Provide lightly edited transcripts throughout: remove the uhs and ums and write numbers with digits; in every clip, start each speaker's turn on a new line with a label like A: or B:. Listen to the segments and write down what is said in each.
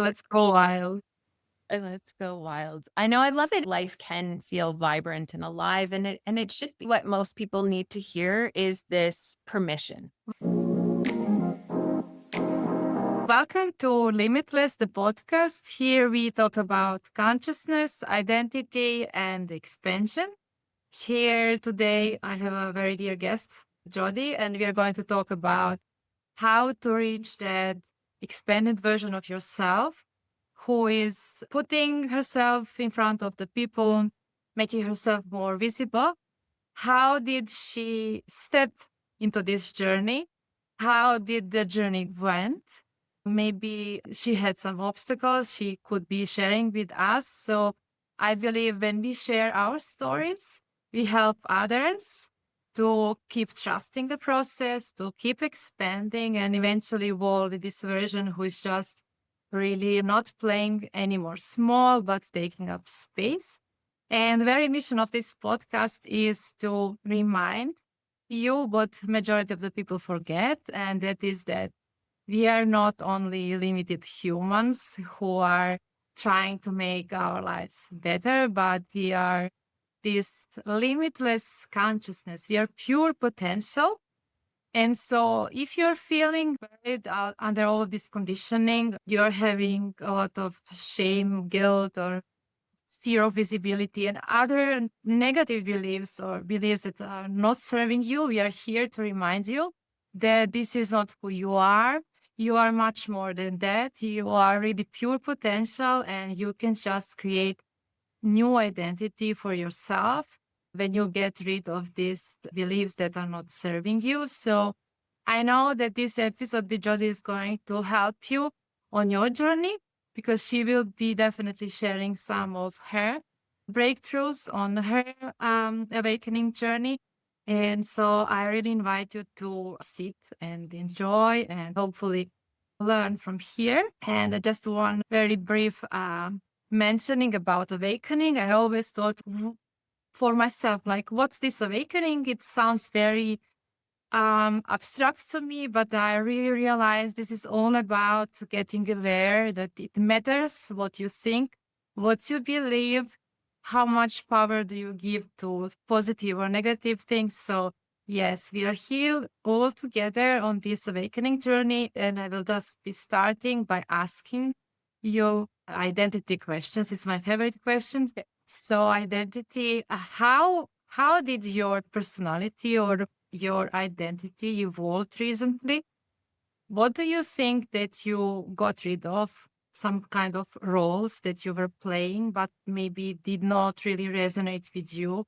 A: Let's go wild.
B: And let's go wild. I know I love it. Life can feel vibrant and alive, and it should be. What most people need to hear is this permission.
A: Welcome to Limitless, the podcast. Here we talk about consciousness, identity, and expansion. Here today, I have a very dear guest, Jody, and we are going to talk about how to reach that expanded version of yourself who is putting herself in front of the people, making herself more visible. How did she step into this journey? How did the journey went? Maybe she had some obstacles she could be sharing with us. So I believe when we share our stories, we help others to keep trusting the process, to keep expanding, and eventually evolve with this version who is just really not playing anymore small, but taking up space. And the very mission of this podcast is to remind you what majority of the people forget, and that is that we are not only limited humans who are trying to make our lives better, but we are this limitless consciousness. We are pure potential. And so if you're feeling buried under all of this conditioning, you're having a lot of shame, guilt, or fear of visibility and other negative beliefs or beliefs that are not serving you, we are here to remind you that this is not who you are. You are much more than that. You are really pure potential and you can just create new identity for yourself when you get rid of these beliefs that are not serving you. So I know that this episode with Jody is going to help you on your journey because she will be definitely sharing some of her breakthroughs on her awakening journey. And so I really invite you to sit and enjoy and hopefully learn from here. And just one very brief mentioning about awakening. I always thought for myself, like, what's this awakening? It sounds very abstract to me, but I really realized this is all about getting aware that it matters what you think, what you believe, how much power do you give to positive or negative things. So yes, we are here all together on this awakening journey, and I will just be starting by asking you identity questions. It's my favorite question. So identity, how did your personality or your identity evolved recently? What do you think that you got rid of? Some kind of roles that you were playing, but maybe did not really resonate with you.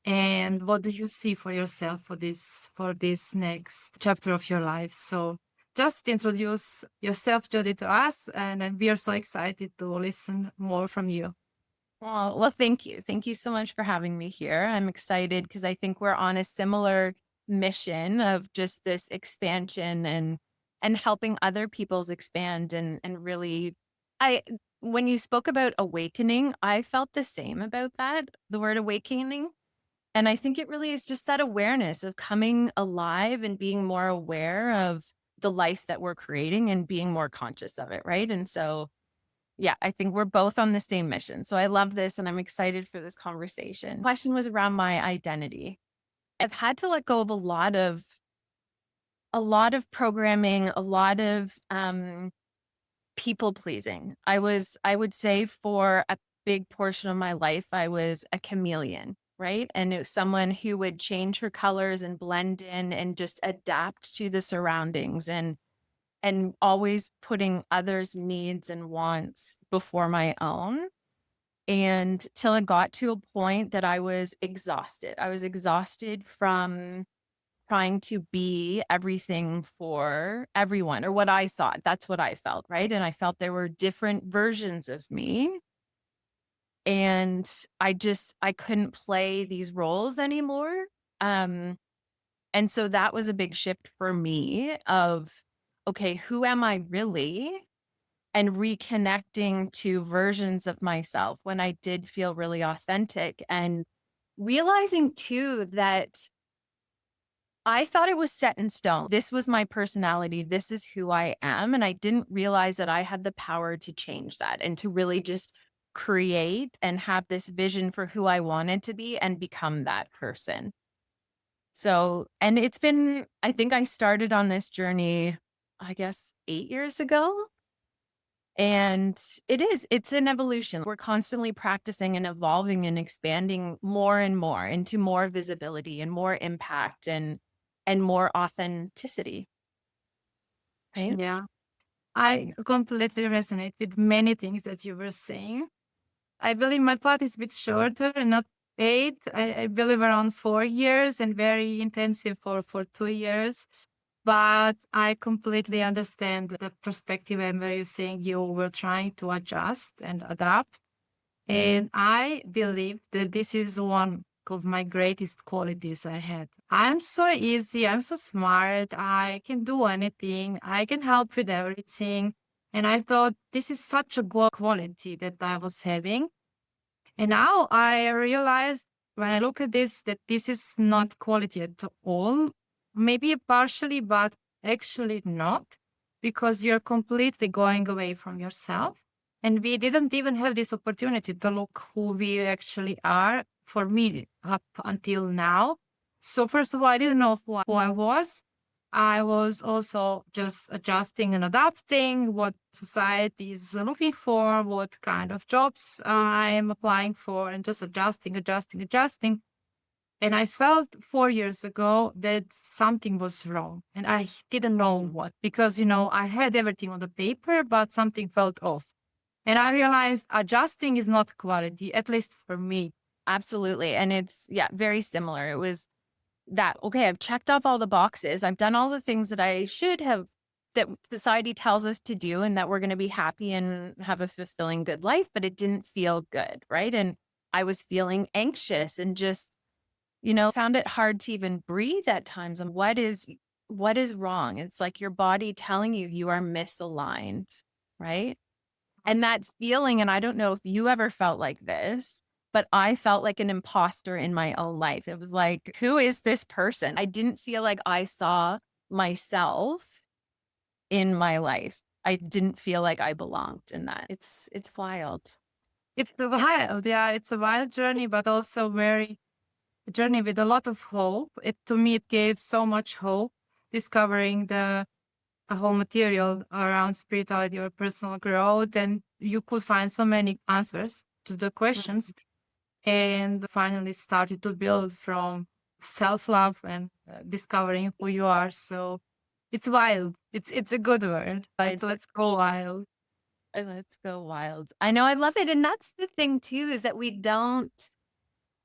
A: And what do you see for yourself for this next chapter of your life? So just introduce yourself, Jody, to us, and then we are so excited to listen more from you.
B: Well, thank you. Thank you so much for having me here. I'm excited because I think we're on a similar mission of just this expansion and helping other people's expand and really I when you spoke about awakening, I felt the same about that, the word awakening. And I think it really is just that awareness of coming alive and being more aware of the life that we're creating and being more conscious of it, right? And so yeah, I think we're both on the same mission. So I love this and I'm excited for this conversation. Question was around my identity. I've had to let go of a lot of programming, a lot of people pleasing. I would say for a big portion of my life I was a chameleon, right? And it was someone who would change her colors and blend in and just adapt to the surroundings and always putting others' needs and wants before my own. And till it got to a point that I was exhausted. I was exhausted from trying to be everything for everyone, or what I thought. That's what I felt, right? And I felt there were different versions of me. And I couldn't play these roles anymore. Um, and so that was a big shift for me of, okay, who am I really? And reconnecting to versions of myself when I did feel really authentic and realizing too that I thought it was set in stone. This was my personality. This is who I am. And I didn't realize that I had the power to change that and to really just create and have this vision for who I wanted to be and become that person. So, and it's been, I think I started on this journey, I guess, 8 years ago. And it's an evolution. We're constantly practicing and evolving and expanding more and more into more visibility and more impact and more authenticity, right?
A: Yeah. I completely resonate with many things that you were saying. I believe my path is a bit shorter and not 8. I believe around 4 years and very intensive for 2 years. But I completely understand the perspective and where you're saying you were trying to adjust and adapt. And I believe that this is one of my greatest qualities I had. I'm so easy. I'm so smart. I can do anything. I can help with everything. And I thought this is such a good quality that I was having. And now I realized when I look at this that this is not quality at all. Maybe partially, but actually not, because you're completely going away from yourself. And we didn't even have this opportunity to look who we actually are for me up until now. So, first of all, I didn't know who I was. I was also just adjusting and adapting what society is looking for, what kind of jobs I am applying for, and just adjusting, adjusting, adjusting. And I felt 4 years ago that something was wrong. And I didn't know what, because, I had everything on the paper, but something felt off. And I realized adjusting is not quality, at least for me.
B: Absolutely. And it's, yeah, very similar. It was that, okay, I've checked off all the boxes. I've done all the things that I should have, that society tells us to do, and that we're going to be happy and have a fulfilling, good life, but it didn't feel good. Right. And I was feeling anxious and just, found it hard to even breathe at times. And what is wrong? It's like your body telling you you are misaligned. Right. And that feeling, and I don't know if you ever felt like this, but I felt like an imposter in my own life. It was like, who is this person? I didn't feel like I saw myself in my life. I didn't feel like I belonged in that. It's wild.
A: It's a wild, yeah, it's a wild journey, but also very a journey with a lot of hope. It to me, it gave so much hope discovering the a whole material around spirituality or personal growth, and you could find so many answers to the questions, and finally started to build from self-love and discovering who you are. So it's wild. It's a good word.
B: I,
A: Let's go wild.
B: let's go wild. I know, I love it. And that's the thing too, is that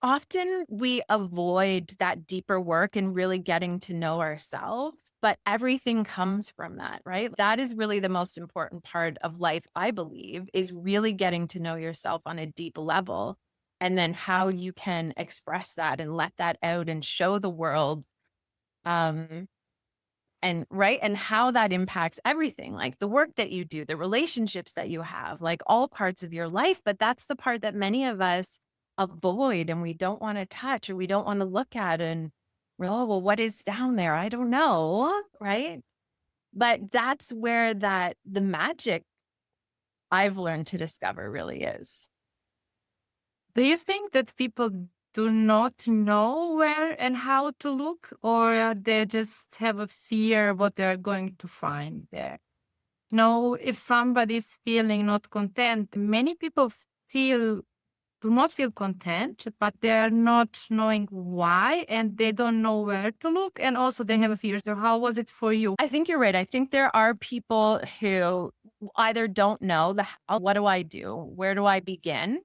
B: often we avoid that deeper work and really getting to know ourselves, but everything comes from that, right? That is really the most important part of life, I believe, is really getting to know yourself on a deep level. And then how you can express that and let that out and show the world, um, and right. And how that impacts everything, like the work that you do, the relationships that you have, like all parts of your life. But that's the part that many of us avoid and we don't want to touch or we don't want to look at. And we're, oh, well, what is down there? I don't know. Right. But that's where the magic I've learned to discover really is.
A: Do you think that people do not know where and how to look, or they just have a fear what they're going to find there? No, if somebody's feeling not content, many people feel do not feel content, but they're not knowing why and they don't know where to look. And also they have a fear. So how was it for you?
B: I think you're right. I think there are people who either don't know what do I do? Where do I begin?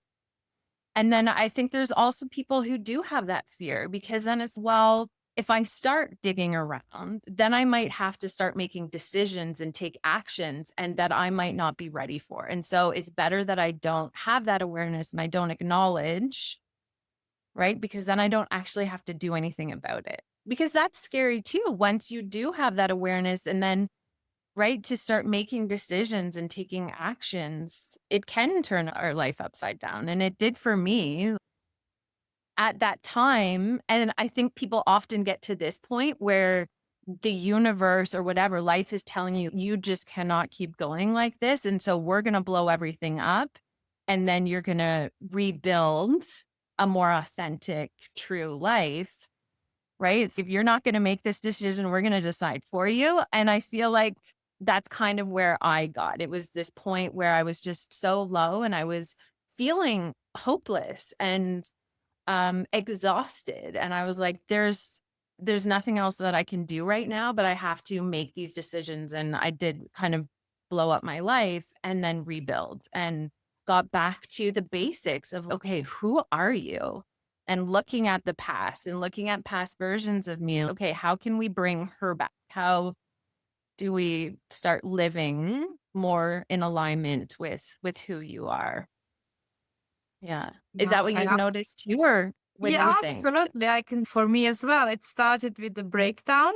B: And then I think there's also people who do have that fear, because then it's, well, if I start digging around, then I might have to start making decisions and take actions and that I might not be ready for. And so it's better that I don't have that awareness and I don't acknowledge, right? Because then I don't actually have to do anything about it. Because that's scary too. Once you do have that awareness and then, right, to start making decisions and taking actions, it can turn our life upside down. And it did for me. at that time, and I think people often get to this point where the universe or whatever life is telling you, you just cannot keep going like this. And so we're going to blow everything up. And then you're going to rebuild a more authentic, true life, right? If you're not going to make this decision, we're going to decide for you. And I feel like that's kind of where I got. It was this point where I was just so low and I was feeling hopeless and exhausted. And I was like, there's nothing else that I can do right now, but I have to make these decisions. And I did kind of blow up my life and then rebuild and got back to the basics of, okay, who are you? And looking at the past and looking at past versions of me. Okay, how can we bring her back? How do we start living more in alignment with who you are? Yeah. Is
A: Yeah,
B: that what you've noticed too, or what do you
A: yeah,
B: think?
A: absolutely. I can, for me as well, it started with the breakdown.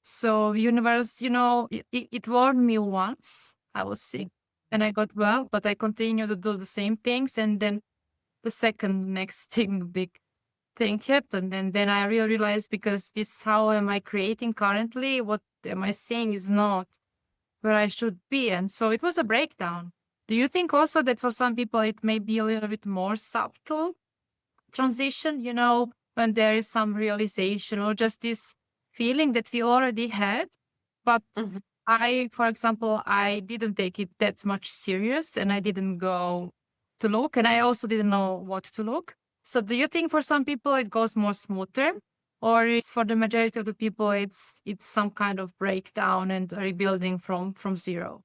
A: So universe, it warned me once I was sick and I got well, but I continued to do the same things. And then the second next thing, big thing happened. And then I really realized, because this, how am I creating currently? What am I saying is not where I should be. And so it was a breakdown. Do you think also that for some people it may be a little bit more subtle transition, when there is some realization or just this feeling that we already had? But
B: Mhm.
A: for example, I didn't take it that much serious and I didn't go to look, and I also didn't know what to look. So do you think for some people it goes more smoother, or is for the majority of the people it's some kind of breakdown and rebuilding from zero?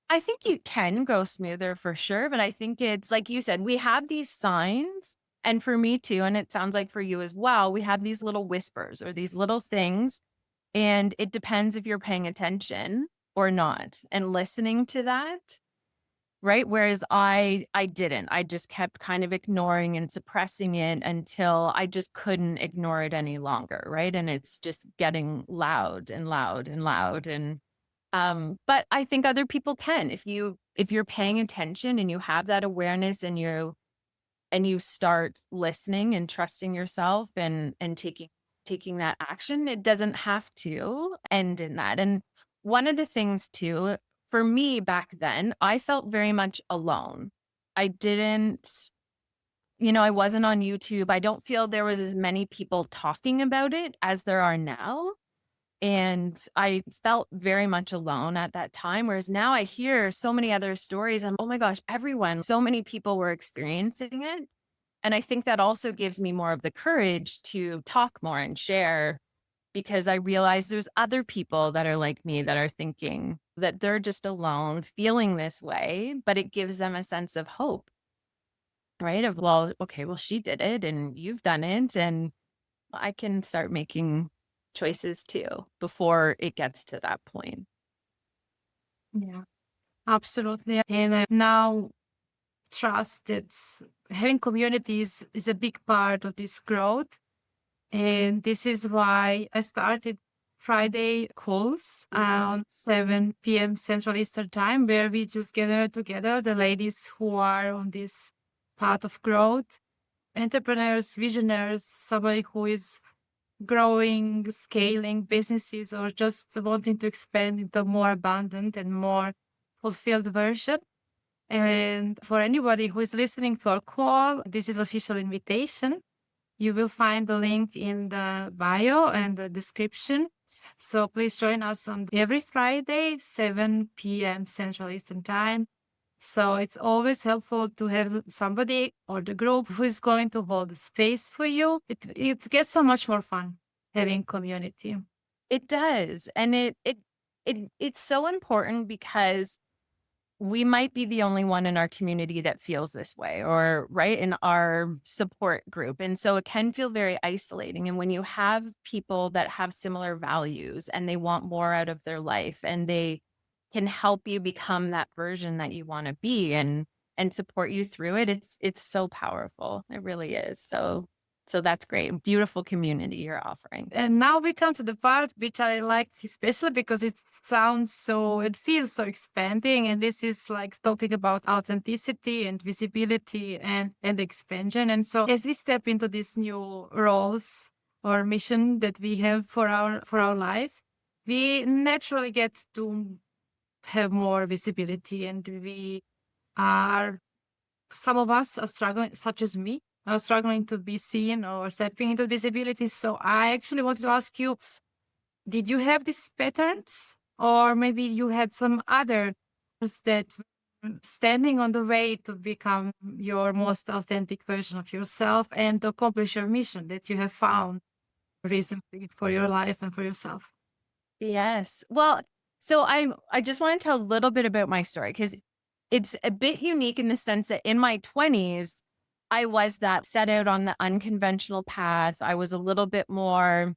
B: I think you can go smoother for sure, but I think it's like you said, we have these signs, and for me too, and it sounds like for you as well, we have these little whispers or these little things, and it depends if you're paying attention or not and listening to that, right? Whereas I didn't. I just kept kind of ignoring and suppressing it until I just couldn't ignore it any longer, right? And it's just getting loud and loud and loud and but I think other people can. If you're paying attention and you have that awareness and you start listening and trusting yourself and taking that action, it doesn't have to end in that. And one of the things too, for me back then, I felt very much alone. I didn't, I wasn't on YouTube. I don't feel there was as many people talking about it as there are now. And I felt very much alone at that time. Whereas now I hear so many other stories. And oh my gosh, so many people were experiencing it. And I think that also gives me more of the courage to talk more and share, because I realize there's other people that are like me that are thinking that they're just alone feeling this way, but it gives them a sense of hope, right? Of, well, okay, well, she did it and you've done it. And I can start making choices too before it gets to that point.
A: Yeah, absolutely. And I now trust that having communities is a big part of this growth. And this is why I started Friday calls around 7 p.m. Central Eastern Time, where we just gather together the ladies who are on this path of growth, entrepreneurs, visionaries, somebody who is growing, scaling businesses, or just wanting to expand into a more abundant and more fulfilled version. And for anybody who is listening to our call, this is official invitation. You will find the link in the bio and the description. So please join us on every Friday, 7 p.m. Central Eastern Time. So it's always helpful to have somebody or the group who is going to hold the space for you. It gets so much more fun having community.
B: It does. And it's so important because we might be the only one in our community that feels this way, or right in our support group. And so it can feel very isolating. And when you have people that have similar values and they want more out of their life and they can help you become that version that you want to be and support you through it, it's so powerful. It really is. So So that's great. Beautiful community you're offering.
A: And now we come to the part which I liked especially because it feels so expanding. And this is like talking about authenticity and visibility and expansion. And so as we step into these new roles or mission that we have for our life, we naturally get to have more visibility, and some of us are struggling, such as me, are struggling to be seen or stepping into visibility. So I actually wanted to ask you, did you have these patterns, or maybe you had some others that were standing on the way to become your most authentic version of yourself and to accomplish your mission that you have found recently for your life and for yourself?
B: Yes. Well, so I just want to tell a little bit about my story because it's a bit unique in the sense that in my 20s, I was that set out on the unconventional path. I was a little bit more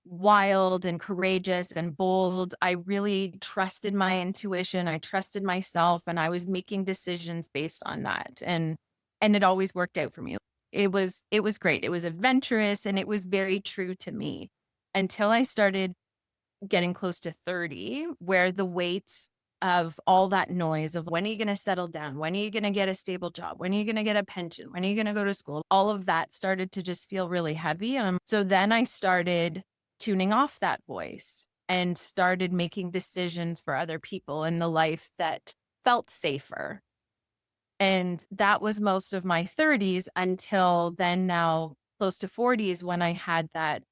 B: wild and courageous and bold. I really trusted my intuition. I trusted myself, and I was making decisions based on that. And it always worked out for me. It was great. It was adventurous, and it was very true to me until I started getting close to 30, where the weights of all that noise of when are you going to settle down? When are you going to get a stable job? When are you going to get a pension? When are you going to go to school? All of that started to just feel really heavy. So then I started tuning off that voice and started making decisions for other people in the life that felt safer. And that was most of my 30s until then, now close to 40s, when I had that,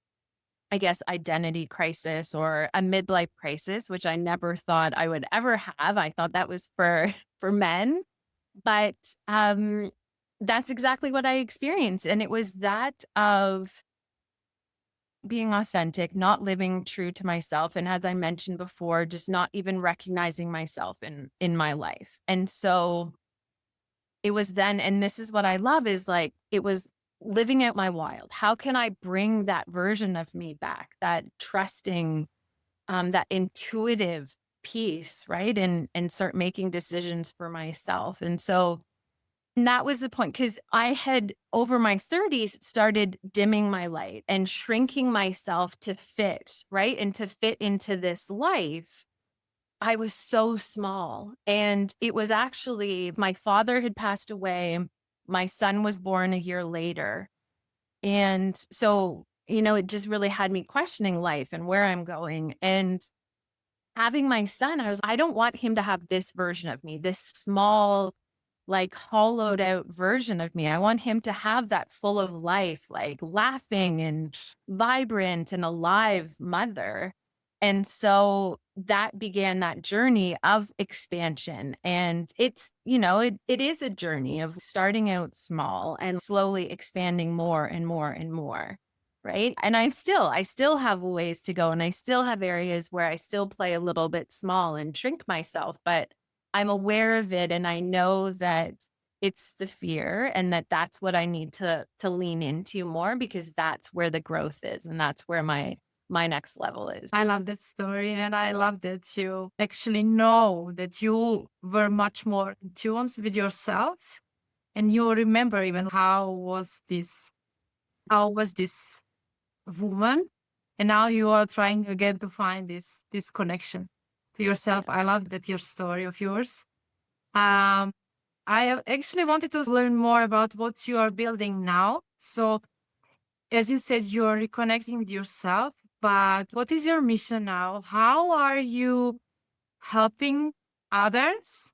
B: I guess, identity crisis or a midlife crisis, which I never thought I would ever have. I thought that was for for men, but that's exactly what I experienced, and it was that of being authentic, not living true to myself, and as I mentioned before, just not even recognizing myself in my life. And so it was then, and this is what I love, is like it was living out my wild. How can I bring that version of me back, that trusting, that intuitive piece, right? And start making decisions for myself. And so and that was the point, because I had over my 30s started dimming my light and shrinking myself to fit, right? And to fit into this life. I was so small. And it was actually, my father had passed away. My son was born a year later. And so, it just really had me questioning life and where I'm going. And having my son, I don't want him to have this version of me, this small, like hollowed out version of me. I want him to have that full of life, like laughing and vibrant and alive mother. And so that began that journey of expansion. And it is a journey of starting out small and slowly expanding more and more and more. Right. And I still have ways to go, and I still have areas where I still play a little bit small and shrink myself, but I'm aware of it, and I know that it's the fear, and that that's what I need to lean into more, because that's where the growth is, and that's where my next level is.
A: I love that story, and I love that you actually know that you were much more in tune with yourself, and you remember even how was this woman, and now you are trying again to find this connection to yourself.
B: Yeah.
A: I love that your story of yours. Um, I actually wanted to learn more about what you are building now. So, as you said, you're reconnecting with yourself, but what is your mission now? How are you helping others?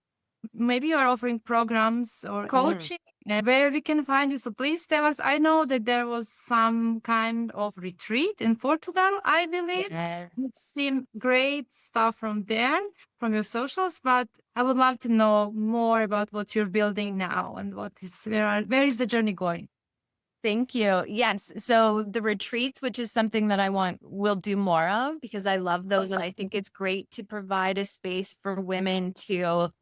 A: Maybe you're offering programs or
B: Mhm.
A: coaching, where we can find you. So please tell us. I know that there was some kind of retreat in Portugal, I believe. I've
B: Yes.
A: seen great stuff from there, from your socials, but I would love to know more about what you're building now and where is the journey going?
B: Thank you. Yes. So the retreats, which is something that will do more of, because I love those. And I think it's great to provide a space for women to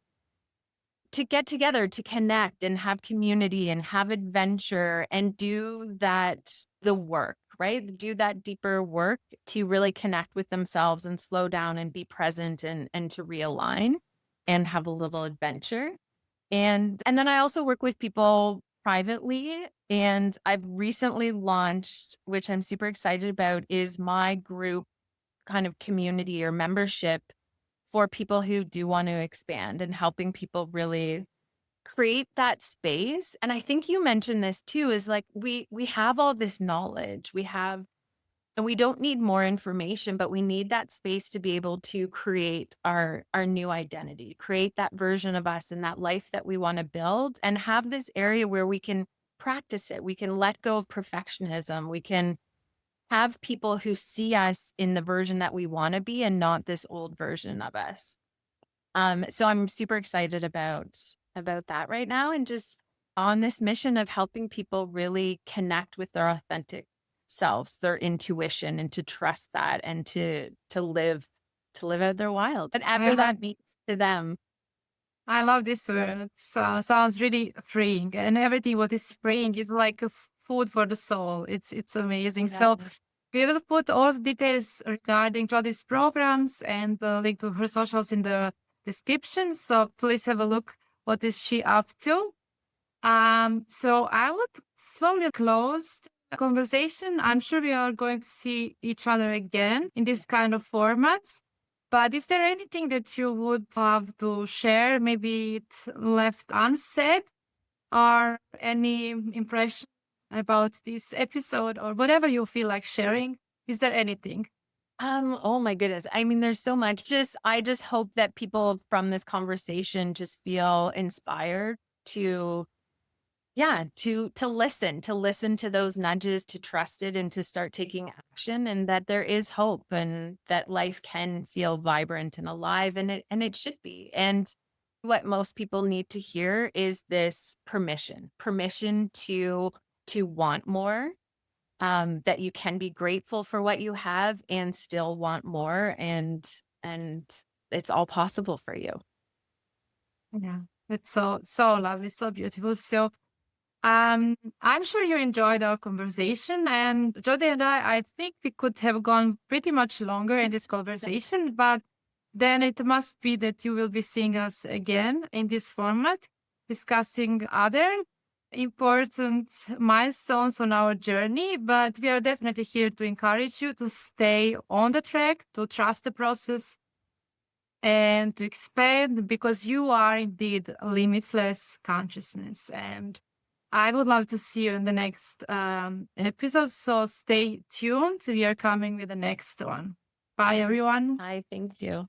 B: get together, to connect and have community and have adventure and do the work, right? Do that deeper work to really connect with themselves and slow down and be present, and to realign and have a little adventure. And then I also work with people privately, and I've recently launched, which I'm super excited about, is my group kind of community or membership for people who do want to expand and helping people really create that space. And I think you mentioned this too, is like we have all this knowledge. We have and we don't need more information, but we need that space to be able to create our new identity, create that version of us and that life that we want to build, and have this area where we can practice it. We can let go of perfectionism. We can have people who see us in the version that we want to be and not this old version of us. So I'm super excited about that right now, and just on this mission of helping people really connect with their authentic selves, their intuition, and to trust that, and to live out their wild,
A: I
B: whatever
A: love
B: that means to them.
A: I love this word. Sounds really freeing, and everything what is freeing is like a food for the soul. It's amazing.
B: Yeah.
A: So we will put all the details regarding Jody's programs and the link to her socials in the description. So please have a look. What is she up to? So I would slowly close the conversation. I'm sure we are going to see each other again in this kind of formats. But is there anything that you would love to share? Maybe it left unsaid, or any impression about this episode, or whatever you feel like sharing? Is there anything?
B: Oh my goodness. I mean, there's so much. I just hope that people from this conversation just feel inspired to, yeah, to listen to those nudges, to trust it, and to start taking action, and that there is hope, and that life can feel vibrant and alive, and it should be. And what most people need to hear is this permission to want more, that you can be grateful for what you have and still want more, and it's all possible for you.
A: Yeah, it's so lovely, so beautiful. So I'm sure you enjoyed our conversation, and Jody and I think we could have gone pretty much longer in this conversation, but then it must be that you will be seeing us again in this format, discussing other important milestones on our journey. But we are definitely here to encourage you to stay on the track, to trust the process, and to expand, because you are indeed a limitless consciousness. And I would love to see you in the next episode. So stay tuned. We are coming with the next one. Bye, everyone.
B: I thank you.